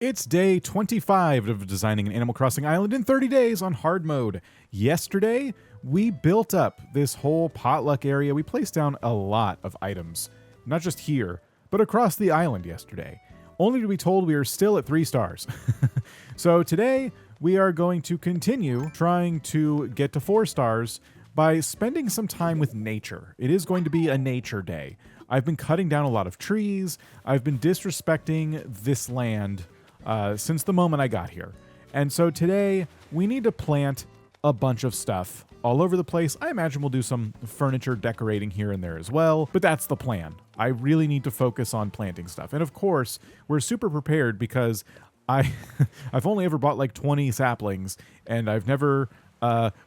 It's day 25 of designing an Animal Crossing island in 30 days on hard mode. Yesterday, we built up this whole potluck area. We placed down a lot of items, not just here, but across the island yesterday. Only to be told we are still at 3 stars. So today, we are going to continue trying to get to 4 stars by spending some time with nature. It is going to be a nature day. I've been cutting down a lot of trees. I've been disrespecting this land since the moment I got here. And so today we need to plant a bunch of stuff all over the place. I imagine we'll do some furniture decorating here and there as well, but that's the plan. I really need to focus on planting stuff. And of course, we're super prepared because I've only ever bought like 20 saplings and I've never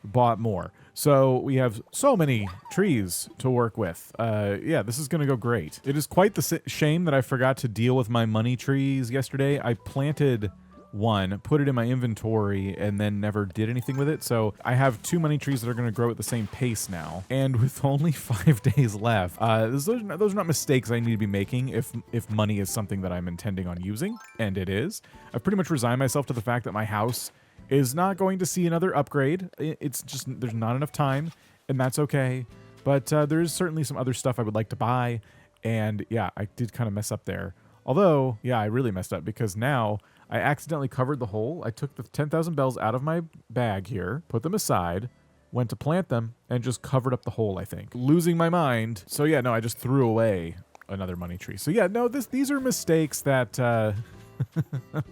bought more. So we have so many trees to work with. Yeah, this is going to go great. It is quite the shame that I forgot to deal with my money trees yesterday. I planted one, put it in my inventory, and then never did anything with it. So I have 2 money trees that are going to grow at the same pace now. And with only 5 days left, those are not mistakes I need to be making if money is something that I'm intending on using, and it is. I've pretty much resigned myself to the fact that my house is not going to see another upgrade. It's just, there's not enough time, and that's okay. But there is certainly some other stuff I would like to buy, and yeah, I did kind of mess up there. Although, yeah, I really messed up because now I accidentally covered the hole. I took the 10,000 bells out of my bag here, put them aside, went to plant them, and just covered up the hole, I think. Losing my mind. So yeah, no, I just threw away another money tree. So yeah, no, these are mistakes that I'm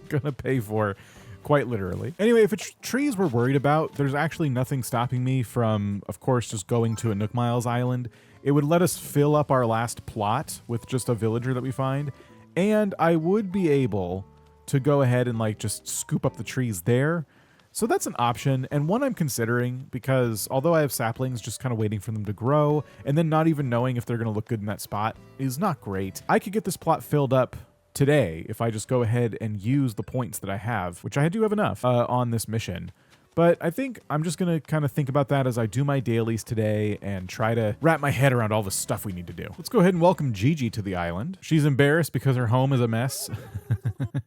gonna pay for. Quite literally. Anyway, if it's trees we're worried about, there's actually nothing stopping me from, of course, just going to a Nook Miles island. It would let us fill up our last plot with just a villager that we find, and I would be able to go ahead and like just scoop up the trees there. So that's an option, and one I'm considering, because although I have saplings just kind of waiting for them to grow, and then not even knowing if they're going to look good in that spot is not great. I could get this plot filled up today if I just go ahead and use the points that I have, which I do have enough on this mission. But I think I'm just going to kind of think about that as I do my dailies today and try to wrap my head around all the stuff we need to do. Let's go ahead and welcome Gigi to the island. She's embarrassed because her home is a mess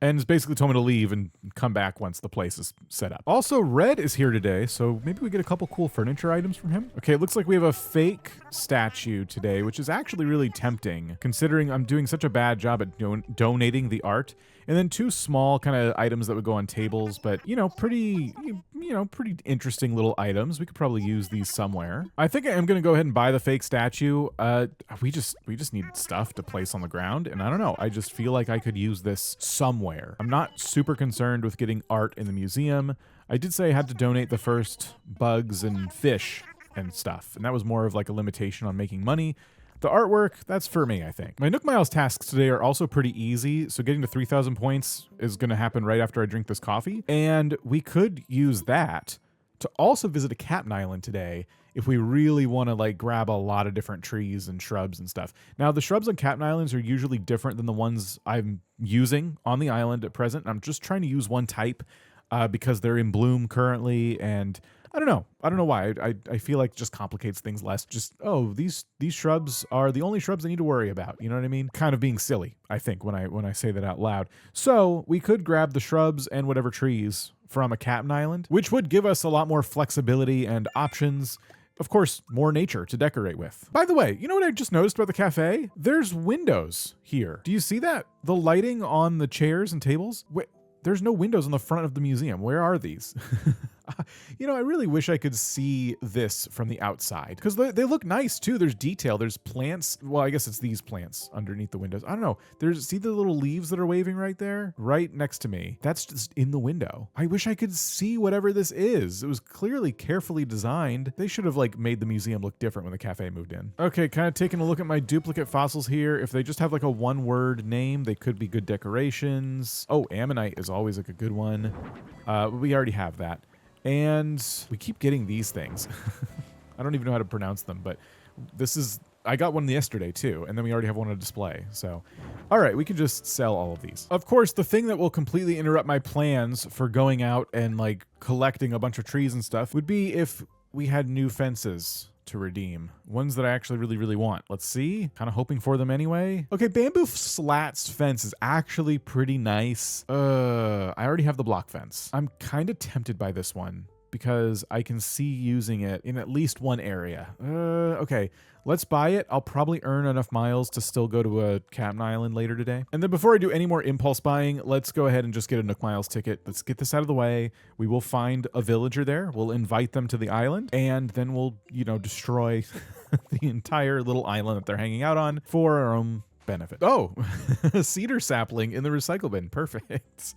and has basically told me to leave and come back once the place is set up. Also, Red is here today, so maybe we get a couple cool furniture items from him. Okay, it looks like we have a fake statue today, which is actually really tempting considering I'm doing such a bad job at donating the art. And then 2 small kind of items that would go on tables, but, pretty interesting little items. We could probably use these somewhere. I think I am going to go ahead and buy the fake statue. We just need stuff to place on the ground, and I don't know. I just feel like I could use this somewhere. I'm not super concerned with getting art in the museum. I did say I had to donate the first bugs and fish and stuff, and that was more of like a limitation on making money. The artwork, that's for me, I think. My Nook Miles tasks today are also pretty easy, so getting to 3,000 points is going to happen right after I drink this coffee. And we could use that to also visit a Cap'n Island today if we really want to like grab a lot of different trees and shrubs and stuff. Now, the shrubs on Cap'n Islands are usually different than the ones I'm using on the island at present. I'm just trying to use one type because they're in bloom currently, and I don't know why. I feel like it just complicates things less. Just, oh, these shrubs are the only shrubs I need to worry about. You know what I mean? Kind of being silly, I think, when I say that out loud. So we could grab the shrubs and whatever trees from a Cap'n Island, which would give us a lot more flexibility and options. Of course, more nature to decorate with. By the way, you know what I just noticed about the cafe? There's windows here. Do you see that? The lighting on the chairs and tables? Wait, there's no windows on the front of the museum. Where are these? I really wish I could see this from the outside because they look nice too. There's detail. There's plants. Well, I guess it's these plants underneath the windows. I don't know. See the little leaves that are waving right there? Right next to me. That's just in the window. I wish I could see whatever this is. It was clearly carefully designed. They should have like made the museum look different when the cafe moved in. Okay, kind of taking a look at my duplicate fossils here. If they just have like a 1-word name, they could be good decorations. Oh, ammonite is always like a good one. We already have that. And we keep getting these things. I don't even know how to pronounce them, but I got one yesterday too, and then we already have one on display. So, all right, we can just sell all of these. Of course, the thing that will completely interrupt my plans for going out and like collecting a bunch of trees and stuff would be if we had new fences to redeem. Ones that I actually really, really want. Let's see. Kind of hoping for them anyway. Okay, bamboo slats fence is actually pretty nice. I already have the block fence. I'm kind of tempted by this one because I can see using it in at least one area. Okay, let's buy it. I'll probably earn enough miles to still go to a Captain Island later today. And then before I do any more impulse buying, let's go ahead and just get a Nook Miles ticket. Let's get this out of the way. We will find a villager there. We'll invite them to the island, and then we'll, destroy the entire little island that they're hanging out on for our own benefit. Oh, a cedar sapling in the recycle bin. Perfect.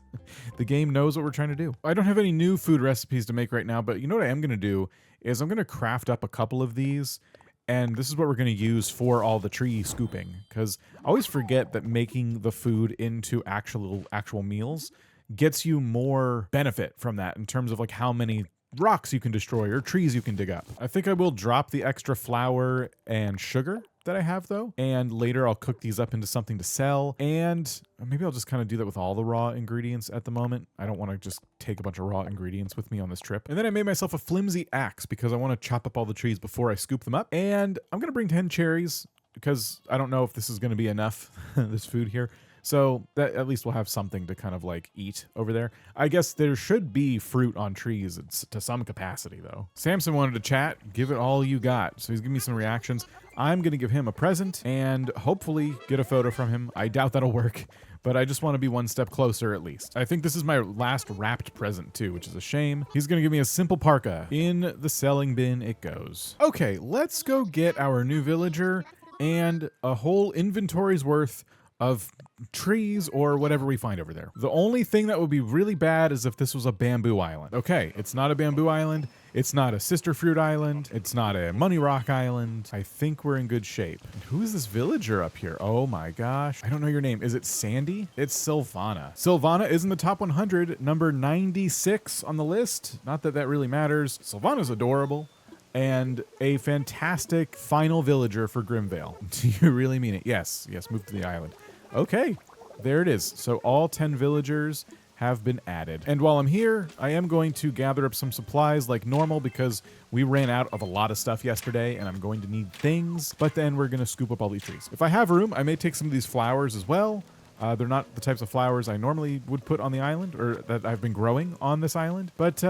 The game knows what we're trying to do. I don't have any new food recipes to make right now, but you know what I am going to do is I'm going to craft up a couple of these, and this is what we're going to use for all the tree scooping, because I always forget that making the food into actual meals gets you more benefit from that in terms of like how many rocks you can destroy or trees you can dig up. I think I will drop the extra flour and sugar that I have though, and later I'll cook these up into something to sell, and maybe I'll just kind of do that with all the raw ingredients at the moment. I don't want to just take a bunch of raw ingredients with me on this trip. And then I made myself a flimsy axe because I want to chop up all the trees before I scoop them up, and I'm going to bring 10 cherries because I don't know if this is going to be enough, this food here. So that at least we'll have something to kind of like eat over there. I guess there should be fruit on trees to some capacity though. Samson wanted to chat, give it all you got. So he's giving me some reactions. I'm going to give him a present and hopefully get a photo from him. I doubt that'll work, but I just want to be one step closer at least. I think this is my last wrapped present too, which is a shame. He's going to give me a simple parka. In the selling bin it goes. Okay, let's go get our new villager and a whole inventory's worth of trees or whatever we find over there. The only thing that would be really bad is if this was a bamboo island. Okay, it's not a bamboo island. It's not a sister fruit island. It's not a money rock island. I think we're in good shape. And who is this villager up here? Oh my gosh. I don't know your name. Is it Sandy? It's Sylvana. Sylvana is in the top 100, number 96 on the list. Not that that really matters. Sylvana's adorable and a fantastic final villager for Grimvale. Do you really mean it? Yes, move to the island. Okay, there it is. So all 10 villagers have been added. And while I'm here, I am going to gather up some supplies like normal because we ran out of a lot of stuff yesterday and I'm going to need things, but then we're going to scoop up all these trees. If I have room, I may take some of these flowers as well. They're not the types of flowers I normally would put on the island or that I've been growing on this island, but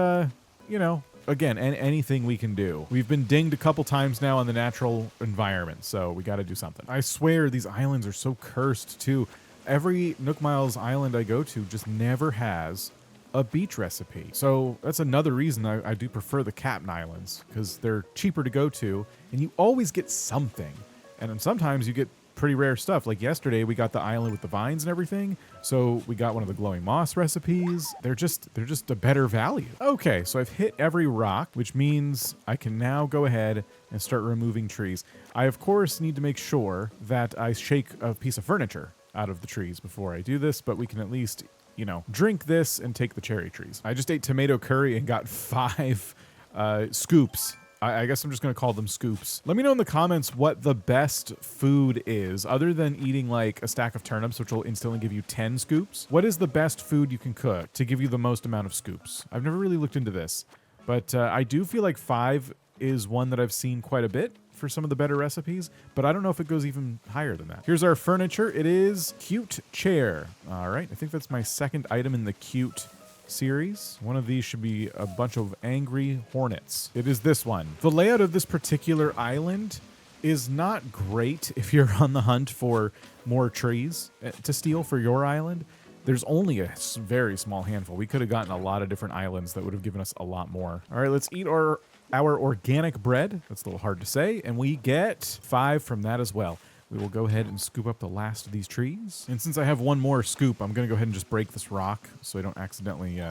again, anything we can do. We've been dinged a couple times now on the natural environment, so we got to do something. I swear these islands are so cursed too. Every Nook Miles island I go to just never has a beach recipe. So that's another reason I do prefer the Captain Islands, because they're cheaper to go to and you always get something. And then sometimes you get pretty rare stuff. Like yesterday we got the island with the vines and everything, so we got one of the glowing moss recipes. They're just a better value. Okay, so I've hit every rock, which means I can now go ahead and start removing trees. I of course need to make sure that I shake a piece of furniture out of the trees before I do this, but we can at least drink this and take the cherry trees. I just ate tomato curry and got 5 scoops. I guess I'm just going to call them scoops. Let me know in the comments what the best food is, other than eating like a stack of turnips, which will instantly give you 10 scoops. What is the best food you can cook to give you the most amount of scoops? I've never really looked into this, but I do feel like 5 is one that I've seen quite a bit for some of the better recipes, but I don't know if it goes even higher than that. Here's our furniture. It is cute chair. All right, I think that's my second item in the cute series. One of these should be a bunch of angry hornets. It is this one. The layout of this particular island is not great if you're on the hunt for more trees to steal for your island. There's only a very small handful. We could have gotten a lot of different islands that would have given us a lot more. All right, let's eat our organic bread. That's a little hard to say. And we get 5 from that as well. We will go ahead and scoop up the last of these trees. And since I have one more scoop, I'm going to go ahead and just break this rock so I don't accidentally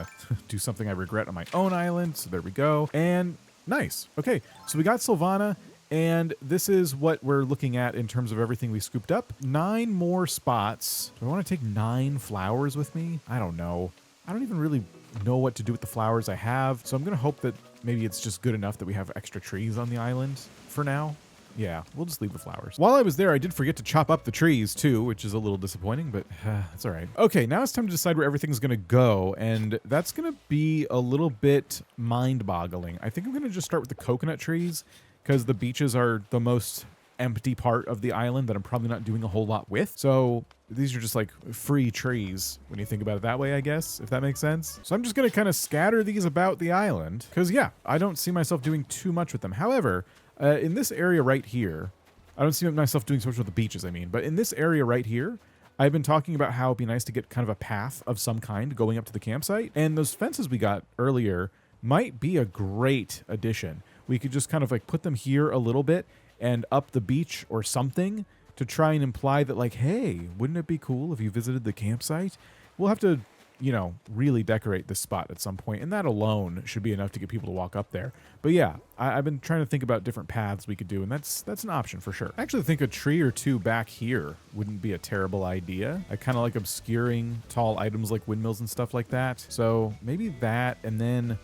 do something I regret on my own island. So there we go. And nice. Okay, so we got Sylvana, and this is what we're looking at in terms of everything we scooped up. 9 more spots. Do I want to take 9 flowers with me? I don't know. I don't even really know what to do with the flowers I have. So I'm going to hope that maybe it's just good enough that we have extra trees on the island for now. Yeah, we'll just leave the flowers. While I was there, I did forget to chop up the trees too, which is a little disappointing, but that's all right. Okay, now it's time to decide where everything's going to go, and that's going to be a little bit mind-boggling. I think I'm going to just start with the coconut trees, because the beaches are the most empty part of the island that I'm probably not doing a whole lot with. So these are just like free trees when you think about it that way, I guess, if that makes sense. So I'm just going to kind of scatter these about the island because, yeah, I don't see myself doing too much with them. However, in this area right here, I don't see myself doing so much with the beaches, I mean, but in this area right here, I've been talking about how it'd be nice to get kind of a path of some kind going up to the campsite. And those fences we got earlier might be a great addition. We could just kind of like put them here a little bit and up the beach or something to try and imply that, like, hey, wouldn't it be cool if you visited the campsite? We'll have to, you know, really decorate this spot at some point, and that alone should be enough to get people to walk up there. But yeah, I've been trying to think about different paths we could do, and that's an option for sure. I actually think a tree or two back here wouldn't be a terrible idea. I kind of like obscuring tall items like windmills and stuff like that. So maybe that, and then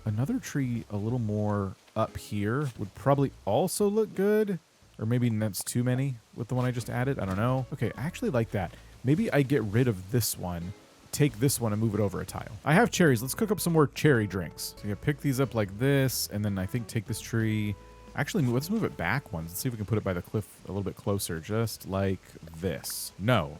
another tree a little more up here would probably also look good. Or maybe that's too many with the one I just added. I don't know. Okay, I actually like that. Maybe I get rid of this one, take this one and move it over a tile. I have cherries. Let's cook up some more cherry drinks. So yeah, pick these up like this, and then I think take this tree. Actually, let's move it back once. Let's see if we can put it by the cliff a little bit closer, just like this. No,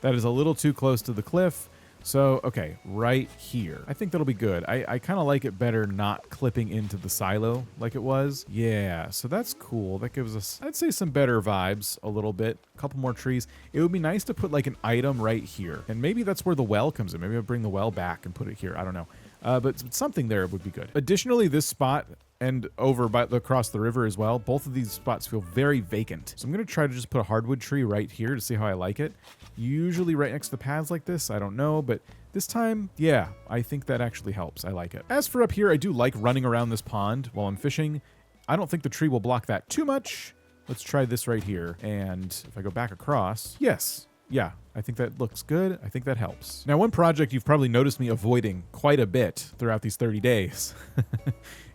that is a little too close to the cliff. So, okay, right here. I think that'll be good. I kind of like it better not clipping into the silo like it was. Yeah, so that's cool. That gives us, I'd say, some better vibes a little bit. A couple more trees. It would be nice to put like an item right here. And maybe that's where the well comes in. Maybe I'll bring the well back and put it here. I don't know. But something there would be good. Additionally, this spot and over by across the river as well, both of these spots feel very vacant. So I'm going to try to just put a hardwood tree right here to see how I like it. Usually right next to the paths like this, I don't know, but this time, yeah, I think that actually helps. I like it. As for up here, I do like running around this pond while I'm fishing. I don't think the tree will block that too much. Let's try this right here. And if I go back across, yes. Yeah, I think that looks good. I think that helps. Now, one project you've probably noticed me avoiding quite a bit throughout these 30 days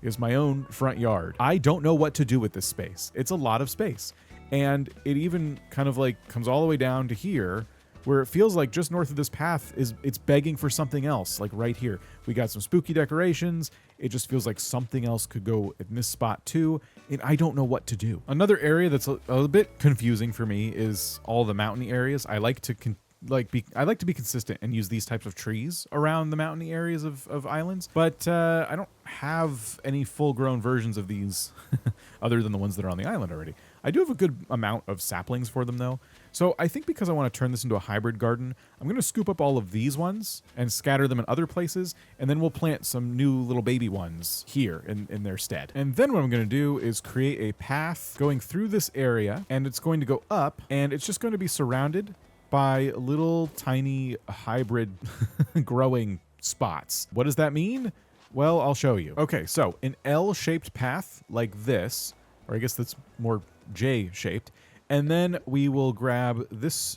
is my own front yard. I don't know what to do with this space. It's a lot of space. And it even kind of like comes all the way down to here, where it feels like just north of this path it's begging for something else, like right here. We got some spooky decorations. It just feels like something else could go in this spot too, and I don't know what to do. Another area that's a bit confusing for me is all the mountainy areas. I like to be consistent and use these types of trees around the mountainy areas of islands, but I don't have any full-grown versions of these other than the ones that are on the island already. I do have a good amount of saplings for them though. So I think because I want to turn this into a hybrid garden, I'm going to scoop up all of these ones and scatter them in other places, and then we'll plant some new little baby ones here in their stead. And then what I'm going to do is create a path going through this area, and it's going to go up, and it's just going to be surrounded by little tiny hybrid growing spots. What does that mean? Well, I'll show you. Okay, so an L-shaped path like this, or I guess that's more J-shaped, and then we will grab this,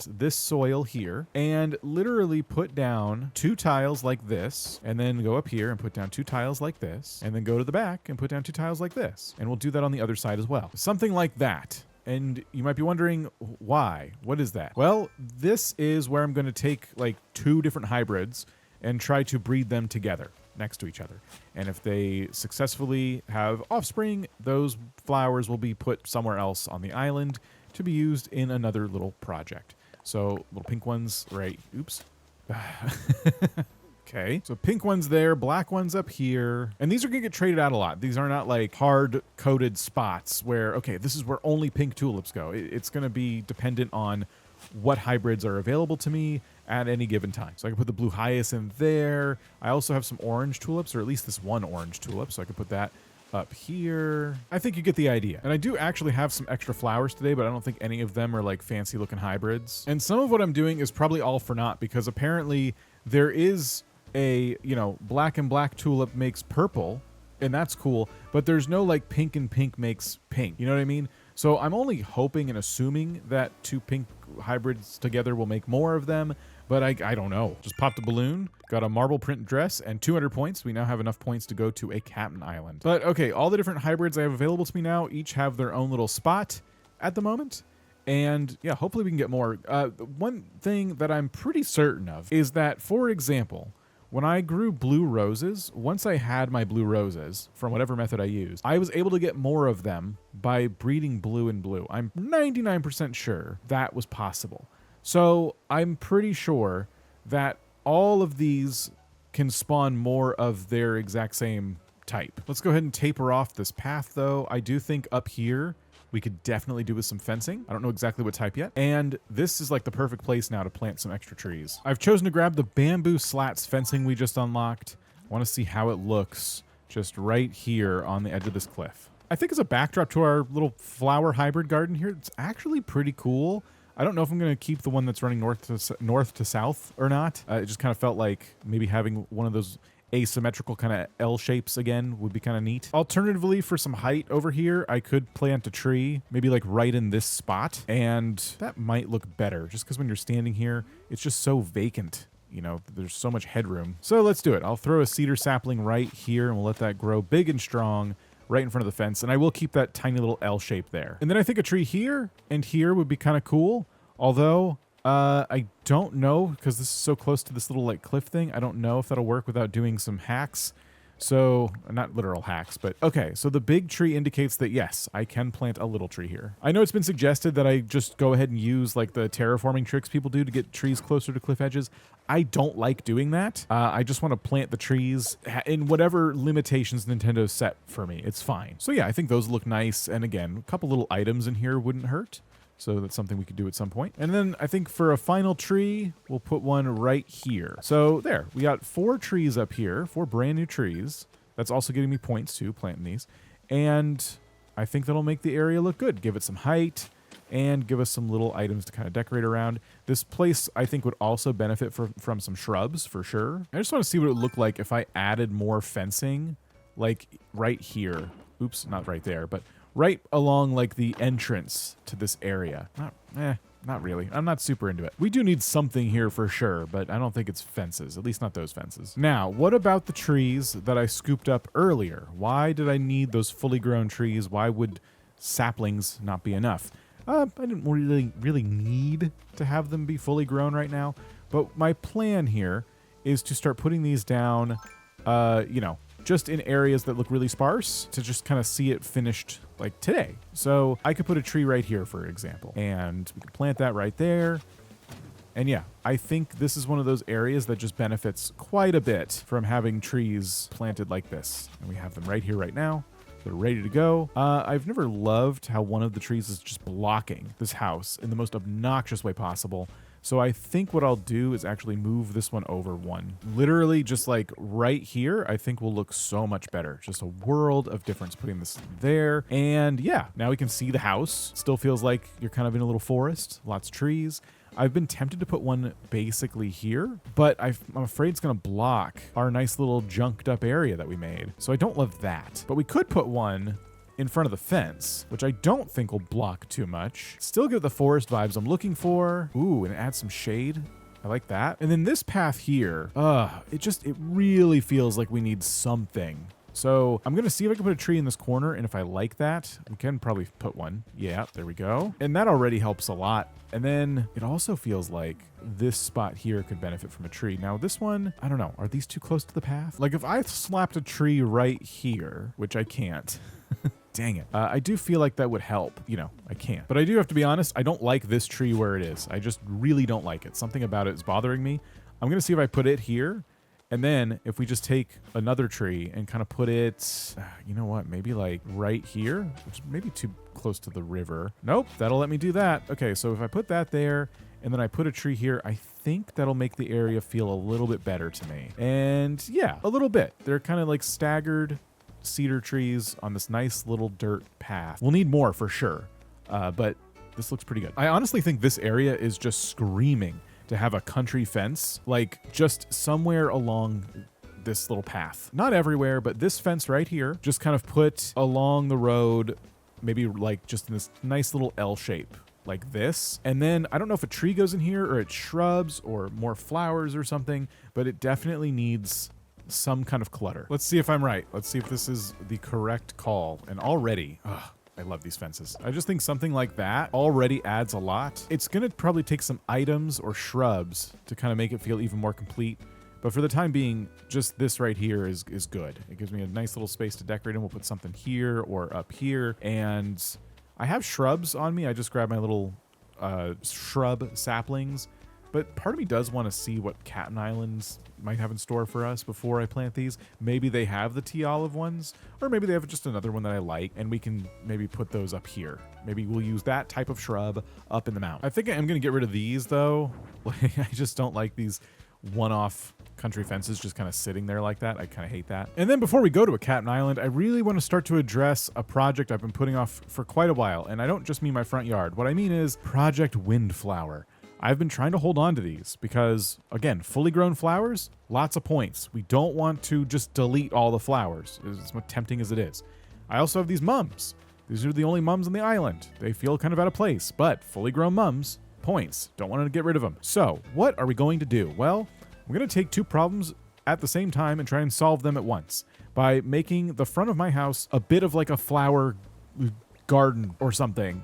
this soil here, and literally put down 2 tiles like this, and then go up here and put down 2 tiles like this, and then go to the back and put down 2 tiles like this. And we'll do that on the other side as well. Something like that. And you might be wondering, why? What is that? Well, this is where I'm going to take like 2 different hybrids and try to breed them together next to each other. And if they successfully have offspring, those flowers will be put somewhere else on the island to be used in another little project. So little pink ones, right? Oops. Okay, so pink one's there, black one's up here, and these are gonna get traded out a lot. These are not like hard-coded spots where, okay, this is where only pink tulips go. It's gonna be dependent on what hybrids are available to me at any given time. So I can put the blue hyacinth there. I also have some orange tulips, or at least this one orange tulip, so I can put that up here. I think you get the idea. And I do actually have some extra flowers today, but I don't think any of them are like fancy looking hybrids. And some of what I'm doing is probably all for naught, because apparently there is a, you know, black and black tulip makes purple, and that's cool, but there's no like pink and pink makes pink. You know what I mean? So I'm only hoping and assuming that 2 pink hybrids together will make more of them, but I don't know. Just popped a balloon, got a marble print dress, and 200 points. We now have enough points to go to a Captain Island. But okay, all the different hybrids I have available to me now each have their own little spot at the moment. And yeah, hopefully we can get more. One thing that I'm pretty certain of is that, for example, when I grew blue roses, once I had my blue roses from whatever method I used, I was able to get more of them by breeding blue and blue. I'm 99% sure that was possible. So I'm pretty sure that all of these can spawn more of their exact same type. Let's go ahead and taper off this path though. I do think up here we could definitely do with some fencing. I don't know exactly what type yet. And this is like the perfect place now to plant some extra trees. I've chosen to grab the bamboo slats fencing we just unlocked. I want to see how it looks just right here on the edge of this cliff. I think as a backdrop to our little flower hybrid garden here, it's actually pretty cool. I don't know if I'm going to keep the one that's running north to south or not. It just kind of felt like maybe having one of those asymmetrical kind of L shapes again would be kind of neat. Alternatively, for some height over here, I could plant a tree, maybe like right in this spot, and that might look better just because when you're standing here, it's just so vacant. You know, there's so much headroom. So let's do it. I'll throw a cedar sapling right here and we'll let that grow big and strong right in front of the fence, and I will keep that tiny little L shape there. And then I think a tree here and here would be kind of cool, although I don't know, because this is so close to this little like cliff thing, I don't know if that'll work without doing some hacks. So, not literal hacks, but okay. So the big tree indicates that yes, I can plant a little tree here. I know it's been suggested that I just go ahead and use like the terraforming tricks people do to get trees closer to cliff edges. I don't like doing that. I just want to plant the trees in whatever limitations Nintendo set for me. It's fine. So yeah, I think those look nice. And again, a couple little items in here wouldn't hurt. So that's something we could do at some point. And then I think for a final tree, we'll put one right here. So there, we got 4 trees up here, 4 brand new trees. That's also getting me points too, planting these. And I think that'll make the area look good. Give it some height and give us some little items to kind of decorate around. This place, I think, would also benefit from some shrubs for sure. I just want to see what it would look like if I added more fencing, like right here. Oops, not right there, but right along like the entrance to this area. Not really. I'm not super into it. We do need something here for sure, but I don't think it's fences, at least not those fences. Now, what about the trees that I scooped up earlier? Why did I need those fully grown trees? Why would saplings not be enough? I didn't really need to have them be fully grown right now, but my plan here is to start putting these down, you know, just in areas that look really sparse to just kind of see it finished like today. So I could put a tree right here, for example, and we could plant that right there. And yeah, I think this is one of those areas that just benefits quite a bit from having trees planted like this. And we have them right here right now. They're ready to go. I've never loved how one of the trees is just blocking this house in the most obnoxious way possible. So I think what I'll do is actually move this one over one. Literally just like right here, I think will look so much better. Just a world of difference putting this there. And yeah, now we can see the house. Still feels like you're kind of in a little forest, lots of trees. I've been tempted to put one basically here, but I'm afraid it's going to block our nice little junked up area that we made. So I don't love that. But we could put one in front of the fence, which I don't think will block too much. Still get the forest vibes I'm looking for. Ooh, and add some shade. I like that. And then this path here, it really feels like we need something. So I'm going to see if I can put a tree in this corner, and if I like that, we can probably put one. Yeah, there we go. And that already helps a lot. And then it also feels like this spot here could benefit from a tree. Now this one, I don't know, are these too close to the path? Like if I slapped a tree right here, which I can't, dang it. I do feel like that would help. You know, I can't. But I do have to be honest, I don't like this tree where it is. I just really don't like it. Something about it is bothering me. I'm going to see if I put it here. And then if we just take another tree and kind of put it, you know what, maybe like right here, which may be too close to the river. Nope, that'll let me do that. Okay, so if I put that there and then I put a tree here, I think that'll make the area feel a little bit better to me. And yeah, a little bit. They're kind of like staggered cedar trees on this nice little dirt path. We'll need more for sure, but this looks pretty good. I honestly think this area is just screaming to have a country fence, like just somewhere along this little path. Not everywhere, but this fence right here, just kind of put along the road, maybe like just in this nice little L shape like this. And then I don't know if a tree goes in here or it's shrubs or more flowers or something, but it definitely needs some kind of clutter. Let's see if I'm right. Let's see if this is the correct call. And already, I love these fences. I just think something like that already adds a lot. It's gonna probably take some items or shrubs to kind of make it feel even more complete. But for the time being, just this right here is good. It gives me a nice little space to decorate in. We'll put something here or up here. And I have shrubs on me. I just grabbed my little shrub saplings. But part of me does want to see what Cap'n Islands might have in store for us before I plant these. Maybe they have the tea olive ones, or maybe they have just another one that I like, and we can maybe put those up here. Maybe we'll use that type of shrub up in the mountain. I think I am going to get rid of these, though. Like, I just don't like these one-off country fences just kind of sitting there like that. I kind of hate that. And then before we go to a Cap'n Island, I really want to start to address a project I've been putting off for quite a while. And I don't just mean my front yard. What I mean is Project Windflower. I've been trying to hold on to these because, again, fully grown flowers, lots of points. We don't want to just delete all the flowers, as tempting as it is. I also have these mums. These are the only mums on the island. They feel kind of out of place, but fully grown mums, points. Don't want to get rid of them. So what are we going to do? Well, we're going to take two problems at the same time and try and solve them at once by making the front of my house a bit of like a flower garden or something.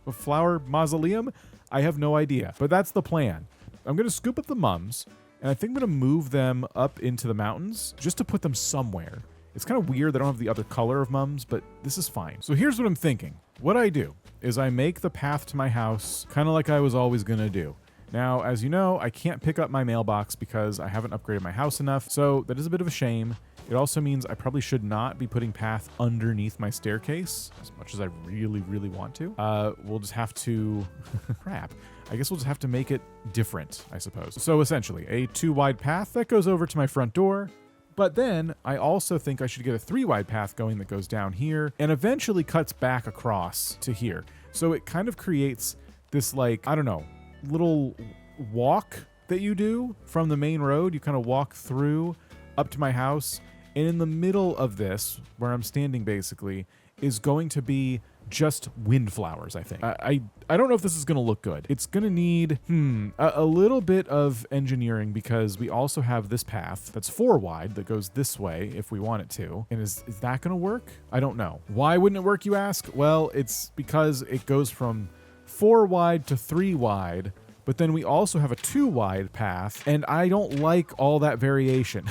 A flower mausoleum? I have no idea, but that's the plan. I'm going to scoop up the mums, and I think I'm going to move them up into the mountains just to put them somewhere. It's kind of weird that I don't have the other color of mums, but this is fine. So here's what I'm thinking. What I do is I make the path to my house kind of like I was always going to do. Now, as you know, I can't pick up my mailbox because I haven't upgraded my house enough, so that is a bit of a shame. It also means I probably should not be putting path underneath my staircase as much as I really, really want to. We'll just have to... crap. I guess we'll just have to make it different, I suppose. So essentially, a 2-wide path that goes over to my front door. But then I also think I should get a 3-wide path going that goes down here and eventually cuts back across to here. So it kind of creates this, like, I don't know, little walk that you do from the main road. You kind of walk through up to my house. And in the middle of this, where I'm standing basically, is going to be just windflowers, I think. I don't know if this is going to look good. It's going to need a little bit of engineering because we also have this path that's 4 wide that goes this way if we want it to. And is that going to work? I don't know. Why wouldn't it work, you ask? Well, it's because it goes from 4 wide to 3 wide. But then we also have a 2-wide path, and I don't like all that variation.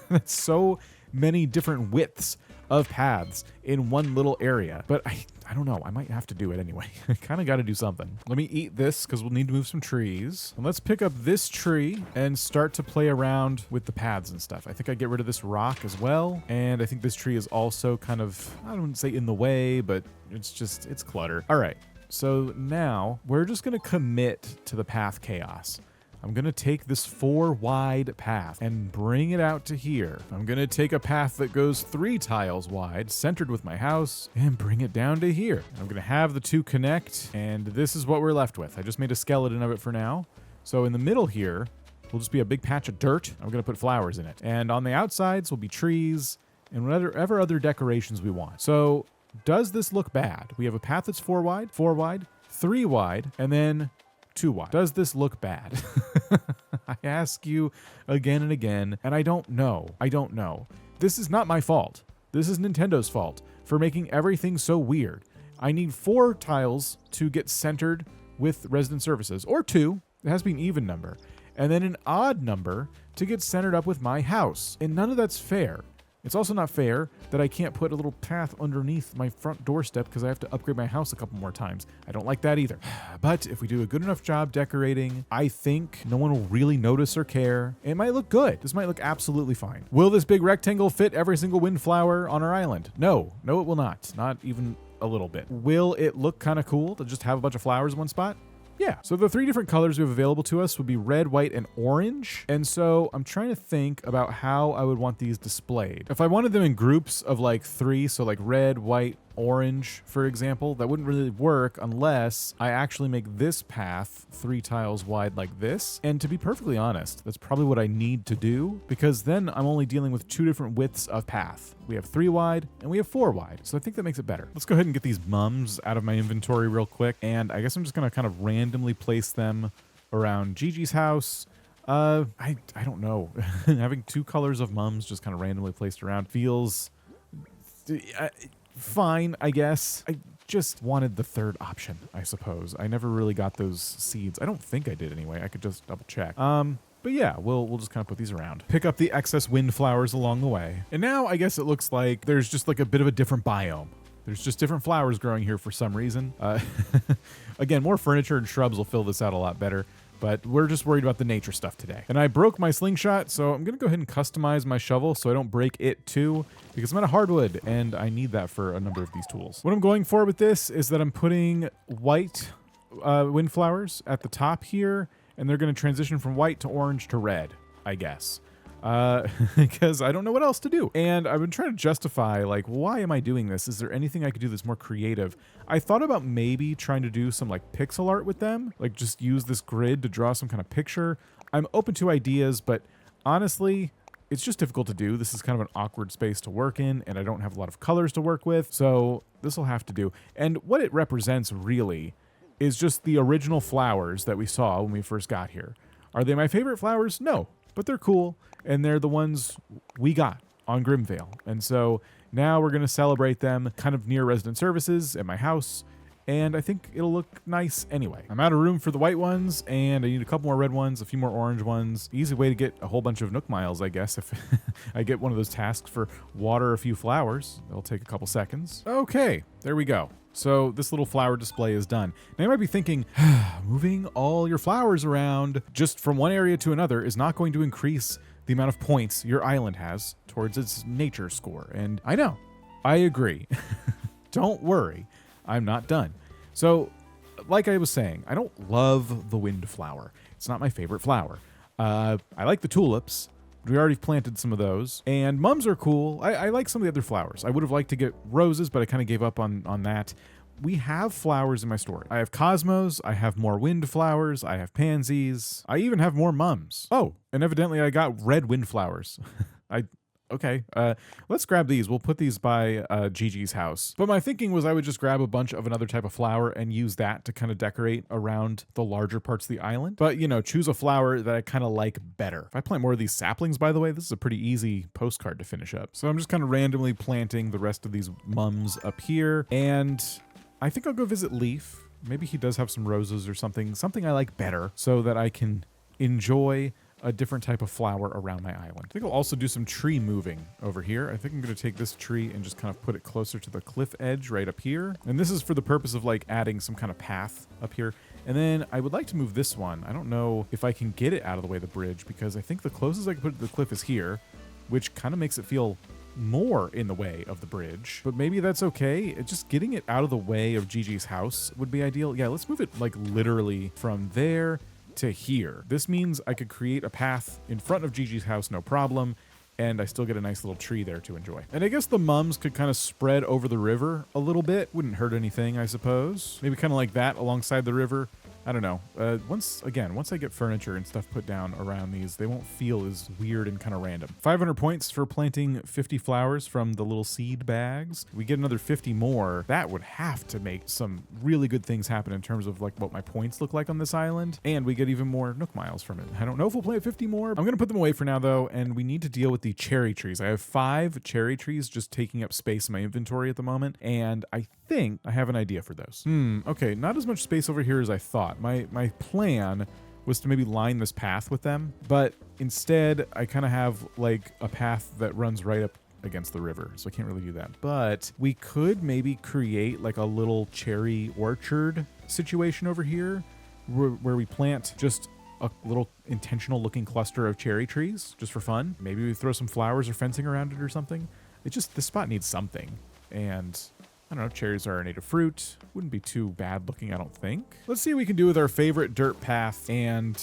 That's so many different widths of paths in one little area. But I don't know. I might have to do it anyway. I kind of got to do something. Let me eat this because we'll need to move some trees. And let's pick up this tree and start to play around with the paths and stuff. I think I get rid of this rock as well. And I think this tree is also kind of, I don't say in the way, but it's clutter. All right. So now we're just going to commit to the path chaos. I'm going to take this 4-wide path and bring it out to here. I'm going to take a path that goes 3 tiles wide, centered with my house, and bring it down to here. I'm going to have the two connect, and this is what we're left with. I just made a skeleton of it for now. So in the middle here will just be a big patch of dirt. I'm going to put flowers in it. And on the outsides will be trees and whatever other decorations we want. So does this look bad? We have a path that's 4 wide, 3 wide, and then 2 wide. Does this look bad? I ask you again and again, and I don't know. This is not my fault. This is Nintendo's fault for making everything so weird. I need 4 tiles to get centered with resident services, or 2. It has to be an even number. And then an odd number to get centered up with my house. And none of that's fair. It's also not fair that I can't put a little path underneath my front doorstep because I have to upgrade my house a couple more times. I don't like that either. But if we do a good enough job decorating, I think no one will really notice or care. It might look good. This might look absolutely fine. Will this big rectangle fit every single windflower on our island? No, it will not. Not even a little bit. Will it look kind of cool to just have a bunch of flowers in one spot? Yeah. So the 3 different colors we have available to us would be red, white, and orange. And so I'm trying to think about how I would want these displayed. If I wanted them in groups of like 3, so like red, white, orange, for example, that wouldn't really work unless I actually make this path 3 tiles wide like this. And to be perfectly honest, that's probably what I need to do because then I'm only dealing with 2 different widths of path. We have 3 wide and we have 4 wide. So I think that makes it better. Let's go ahead and get these mums out of my inventory real quick. And I guess I'm just going to kind of randomly place them around Gigi's house. I don't know. Having 2 colors of mums just kind of randomly placed around feels fine, I guess. I just wanted the 3rd option, I suppose. I never really got those seeds. I don't think I did anyway. I could just double check. But yeah, we'll just kind of put these around. Pick up the excess windflowers along the way. And now I guess it looks like there's just like a bit of a different biome. There's just different flowers growing here for some reason. Again, more furniture and shrubs will fill this out a lot better, but we're just worried about the nature stuff today. And I broke my slingshot, so I'm gonna go ahead and customize my shovel so I don't break it too, because I'm out of hardwood and I need that for a number of these tools. What I'm going for with this is that I'm putting white windflowers at the top here, and they're gonna transition from white to orange to red, I guess. Because I don't know what else to do. And I've been trying to justify, like, why am I doing this? Is there anything I could do that's more creative? I thought about maybe trying to do some like pixel art with them, like just use this grid to draw some kind of picture. I'm open to ideas, but honestly, it's just difficult to do. This is kind of an awkward space to work in, and I don't have a lot of colors to work with, so this will have to do. And what it represents really is just the original flowers that we saw when we first got here. Are they my favorite flowers? No, but they're cool. And they're the ones we got on Grimvale. And so now we're going to celebrate them kind of near resident services at my house. And I think it'll look nice anyway. I'm out of room for the white ones, and I need a couple more red ones, a few more orange ones. Easy way to get a whole bunch of Nook miles, I guess, if I get one of those tasks for water a few flowers. It'll take a couple seconds. Okay, there we go. So this little flower display is done. Now you might be thinking, moving all your flowers around just from one area to another is not going to increase the amount of points your island has towards its nature score. And I know, I agree. Don't worry, I'm not done. So, like I was saying, I don't love the windflower. It's not my favorite flower. I like the tulips. We already planted some of those. And mums are cool. I like some of the other flowers. I would have liked to get roses, but I kind of gave up on that. We have flowers in my store. I have cosmos, I have more windflowers, I have pansies, I even have more mums. Oh, and evidently I got red windflowers. Okay, let's grab these. We'll put these by Gigi's house. But my thinking was I would just grab a bunch of another type of flower and use that to kind of decorate around the larger parts of the island. But, you know, choose a flower that I kind of like better. If I plant more of these saplings, by the way, this is a pretty easy postcard to finish up. So I'm just kind of randomly planting the rest of these mums up here. And I think I'll go visit Leaf. Maybe he does have some roses or something I like better so that I can enjoy a different type of flower around my island. I think I'll also do some tree moving over here. I think I'm going to take this tree and just kind of put it closer to the cliff edge right up here. And this is for the purpose of like adding some kind of path up here. And then I would like to move this one. I don't know if I can get it out of the way of the bridge because I think the closest I can put it to the cliff is here, which kind of makes it feel more in the way of the bridge, but maybe that's okay. Just getting it out of the way of Gigi's house would be ideal. Yeah, let's move it like literally from there to here. This means I could create a path in front of Gigi's house, no problem, and I still get a nice little tree there to enjoy. And I guess the mums could kind of spread over the river a little bit. Wouldn't hurt anything, I suppose. Maybe kind of like that alongside the river. I don't know. Once I get furniture and stuff put down around these, they won't feel as weird and kind of random. 500 points for planting 50 flowers from the little seed bags. We get another 50 more. That would have to make some really good things happen in terms of like what my points look like on this island. And we get even more Nook miles from it. I don't know if we'll plant 50 more. I'm going to put them away for now though. And we need to deal with the cherry trees. I have 5 cherry trees just taking up space in my inventory at the moment. And I think I have an idea for those. Okay, not as much space over here as I thought. My plan was to maybe line this path with them, but instead I kind of have like a path that runs right up against the river, so I can't really do that. But we could maybe create like a little cherry orchard situation over here where we plant just a little intentional looking cluster of cherry trees just for fun. Maybe we throw some flowers or fencing around it or something. This spot needs something. And I don't know, cherries are a native fruit. Wouldn't be too bad looking, I don't think. Let's see what we can do with our favorite dirt path and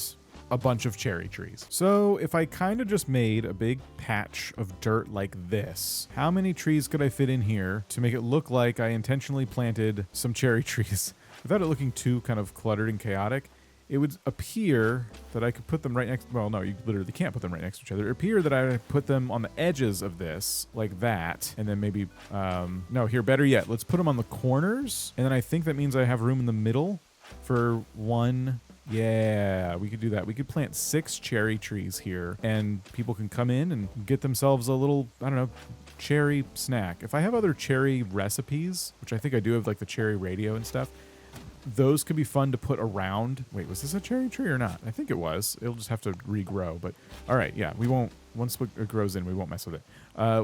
a bunch of cherry trees. So if I kind of just made a big patch of dirt like this, how many trees could I fit in here to make it look like I intentionally planted some cherry trees? Without it looking too kind of cluttered and chaotic, it would appear that I could put them right next, well, no, you literally can't put them right next to each other. It would appear that I put them on the edges of this, like that, and then maybe, no, here, better yet, let's put them on the corners, and then I think that means I have room in the middle for one. Yeah, we could do that. We could plant 6 cherry trees here, and people can come in and get themselves a little, I don't know, cherry snack. If I have other cherry recipes, which I think I do have, like the cherry radio and stuff, those could be fun to put around. Wait, was this a cherry tree or not? I think it was. It'll just have to regrow, but all right, yeah, we won't, once it grows in, we won't mess with it.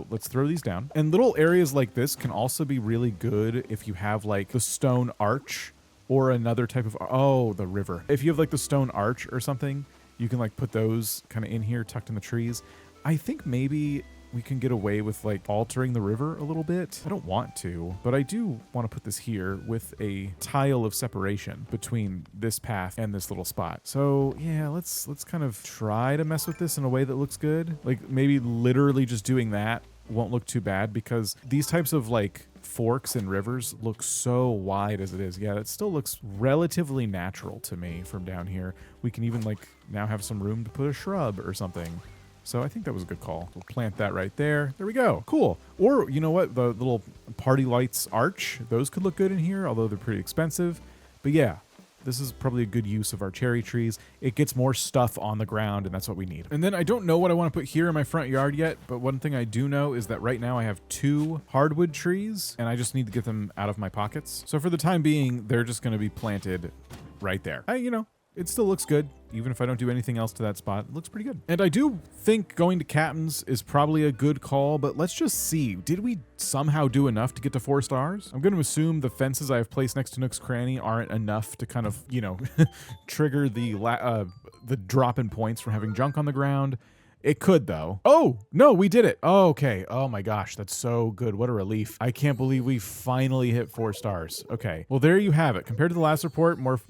Let's throw these down. And little areas like this can also be really good if you have like the stone arch or another type of, oh, the river. If you have like the stone arch or something, you can like put those kind of in here tucked in the trees. I think maybe we can get away with like altering the river a little bit. I don't want to, but I do want to put this here with a tile of separation between this path and this little spot. So yeah, let's kind of try to mess with this in a way that looks good. Like maybe literally just doing that won't look too bad, because these types of like forks and rivers look so wide as it is. Yeah, it still looks relatively natural to me from down here. We can even like now have some room to put a shrub or something. So I think that was a good call. We'll plant that right there. There we go. Cool. Or you know what? The little party lights arch, those could look good in here, although they're pretty expensive. But yeah, this is probably a good use of our cherry trees. It gets more stuff on the ground, and that's what we need. And then I don't know what I want to put here in my front yard yet, but one thing I do know is that right now I have 2 hardwood trees, and I just need to get them out of my pockets. So for the time being, they're just going to be planted right there. It still looks good. Even if I don't do anything else to that spot, it looks pretty good. And I do think going to Captain's is probably a good call, but let's just see. Did we somehow do enough to get to 4 stars? I'm going to assume the fences I have placed next to Nook's Cranny aren't enough to kind of, trigger the drop in points from having junk on the ground. It could, though. Oh, no, we did it. Oh, okay. Oh my gosh, that's so good. What a relief. I can't believe we finally hit 4 stars. Okay, well, there you have it. Compared to the last report, more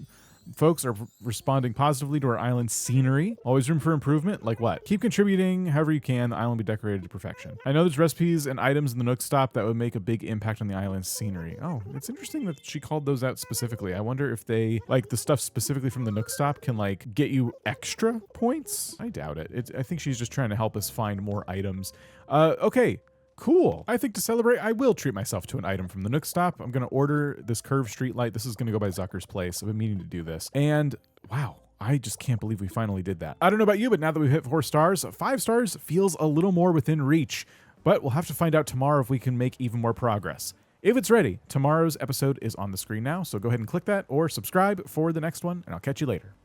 folks are responding positively to our island scenery. Always room for improvement. Like what? Keep contributing however you can. The island will be decorated to perfection. I know there's recipes and items in the Nook Stop that would make a big impact on the island's scenery. Oh, it's interesting that she called those out specifically. I wonder if they, like the stuff specifically from the Nook Stop can like get you extra points? I doubt it. I think she's just trying to help us find more items. Okay. Cool. I think to celebrate, I will treat myself to an item from the Nook Stop. I'm going to order this curved street light. This is going to go by Zucker's place. I've been meaning to do this. And wow, I just can't believe we finally did that. I don't know about you, but now that we've hit 4 stars, 5 stars feels a little more within reach. But we'll have to find out tomorrow if we can make even more progress. If it's ready, tomorrow's episode is on the screen now, so go ahead and click that or subscribe for the next one, and I'll catch you later.